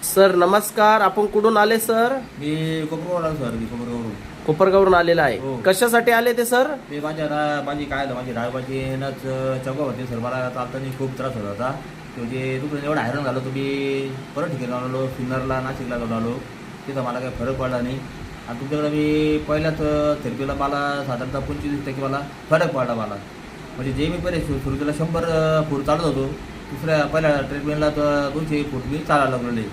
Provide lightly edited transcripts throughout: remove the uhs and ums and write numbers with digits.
Sir नमस्कार, आपण कुठून आले सर? मी कोपरगावला सर, मी कोपरगावरून. कोपरगावरून आलेला आहे. हो. कशासाठी आले ते सर? ते माझी काय झालं, माझी डाळबाची नच चौका होती सर. मला चालताना खूप त्रास होत होता. म्हणजे दुसरं एवढं हैराण झालो तुम्ही. परत ठिकाणी आलो, सिन्नरला, नाशिकला जाऊन आलो. तिथं मला काही फरक पडला नाही. आणि तुमच्याकडे मी पहिल्याच थेरपीला मला साधारणतः 25% मला फरक पडला मला. म्हणजे जे मी पहिले सुरू केलं 100 फूट चालत होतो, पहिल्या ट्रीटमेंटला तर 200 फूट मी चालायला लागलेले.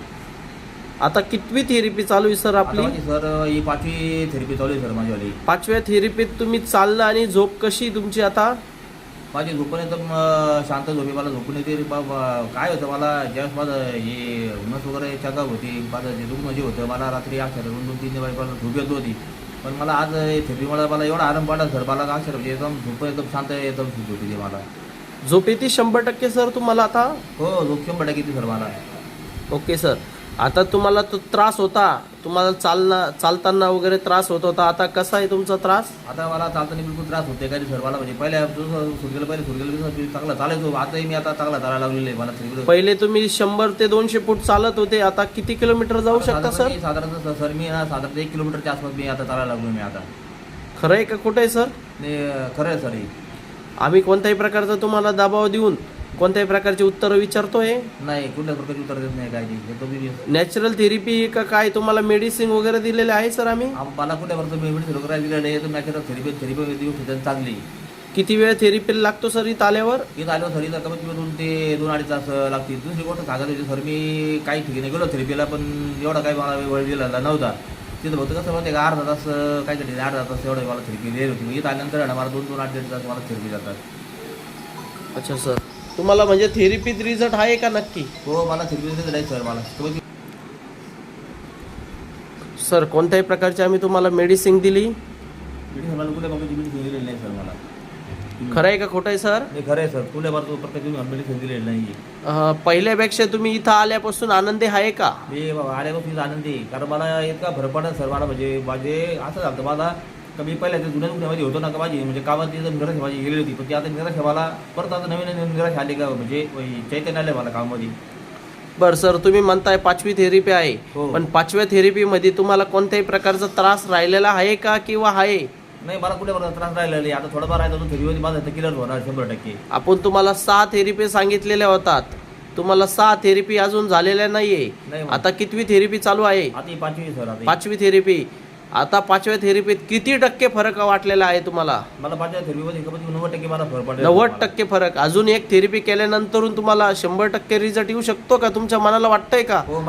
आता कितवी थेरपी चालू आहे सर आपली? सर ही 5वी थेरपी चालू आहे सर माझीवाली. 5व्या थेरपीत तुम्ही चालणं आणि झोप कशी तुमची आता? माझी झोपून एकदम शांत झोपी. मला झोपून येते. काय होतं, मला ज्यावेळेस माझं हे नस वगैरे चकाप होती, माझं जे दुखणं जे होतं, मला रात्री अक्षर 2-3 वाजेपर्यंत झोप येत होती. पण मला आज थेरपीमुळे मला एवढा आराम पडला सर. मला अक्षर म्हणजे एकदम झोप एकदम शांत एकदम झोप होती मला. झोप येते 100% सर तुम्हाला आता? हो, झोप 100% येते सर मला. Okay sir. आता तुम्हाला तो त्रास होता, तुम्हाला चालताना वगैरे त्रास होत होता, आता कसा आहे तुमचा त्रास? आता मला चालताना बिलकुल त्रास होते काय सर. मला म्हणजे पहिल्या सुरू चांगला चालायचो. आताही मी आता चांगला चालायला लागलेले मला थेरपी. पहिले तुम्ही 100 ते 200 फूट चालत होते, आता किती किलोमीटर जाऊ शकता सर? साधारणतः सर मी ना साधारणतः 1 किलोमीटरच्या आसपास मी आता चालायला लागलो मी आता. खरं आहे का खोटं आहे सर? खरं आहे सर. आम्ही कोणत्याही प्रकारचा तुम्हाला दबाव देऊन कोणत्याही प्रकारची उत्तरं विचारतोय? नाही, कुठल्या प्रकारची उत्तर देत नाही काय नाही. नॅचरल थेरपी का काय तुम्हाला मेडिसिन वगैरे दिलेले आहे सर आम्ही? मला कुठल्या प्रकारचं मेडिसिन वगैरे दिलेलं आहे. तर नॅचरल थेरपी देऊ शकते चांगली. किती वेळ थेरपीला लागतो सर इथं आल्यावर? इथं आल्यावर सर इथं कमीत कमी 2 ते 2-2.5 तास लागतील. दुसरी गोष्ट सांगत होती सर, मी काही ठिकाणी गेलो थेरपीला, पण एवढा काही मला वेळ दिलेला नव्हता. तिथं फक्त कसं माहिती का, अर्धा तास काहीतरी अर्धा तास एवढं मला थेरपी दिली होती. इथं आल्यानंतर मला 2-2-8 तास मला थेरपी जातात. अच्छा सर, तुम्हाला म्हणजे थेरपीत रिझल्ट आहे का नक्की? हो, मला थेरपी दिली आहे सर. मला सर कोणत्याही प्रकारची आम्ही तुम्हाला मेडिसिन दिली? मेडिसिन मला कुठल्या प्रकारची मेडिसिन दिलेली नाही सर मला. खरं आहे का खोटं आहे सर? हे खरं आहे सर. कुठल्या प्रकारची मेडिसिन दिलेली नाही. पहिल्यापेक्षा तुम्ही इथं आल्यापासून आनंदी आहे का? मी आल्यापासून आनंदी आहे. कारण मला इतका फरक पडला सर. मला म्हणजे असं झालं मला का, मी पहिल्या जुन्या दुखण्यामध्ये होतो ना का, माझी म्हणजे कामाची निराशा माझी गेली होती. पण ती आता निराशा मला परत आता नवीन निराशा आली का, म्हणजे चैतन्य आलं मला कामामध्ये. बरं सर, तुम्ही म्हणताय 5वी थेरपी आहे, हो. पण 5व्या थेरपीमध्ये तुम्हाला कोणत्याही प्रकारचा त्रास राहिलेला आहे का किंवा आहे? नाही, मला कुठे बरं त्रास राहिलेला नाही. आता थोडंफार आहे, अजून थेरपीमध्ये माझं तर क्लिअर होणार 100%. आपण तुम्हाला 6 थेरपी सांगितलेल्या होतात, तुम्हाला 6 थेरपी अजून झालेल्या नाहीये. नाही. आता कितवी थेरपी चालू आहे? आता ही 5वी सर. आता 5वी थेरपी. आता 5व्या थेरपीत किती टक्के फरक वाटलेला आहे तुम्हाला? मला 5व्या थेरपीमध्ये कमीत कमी 90% मला फरक पडला. 90% फरक. अजून एक थेरपी केल्यानंतर तुम्हाला 100% रिझल्ट येऊ शकतो का? तुमच्या मनाला वाटतंय का? हो.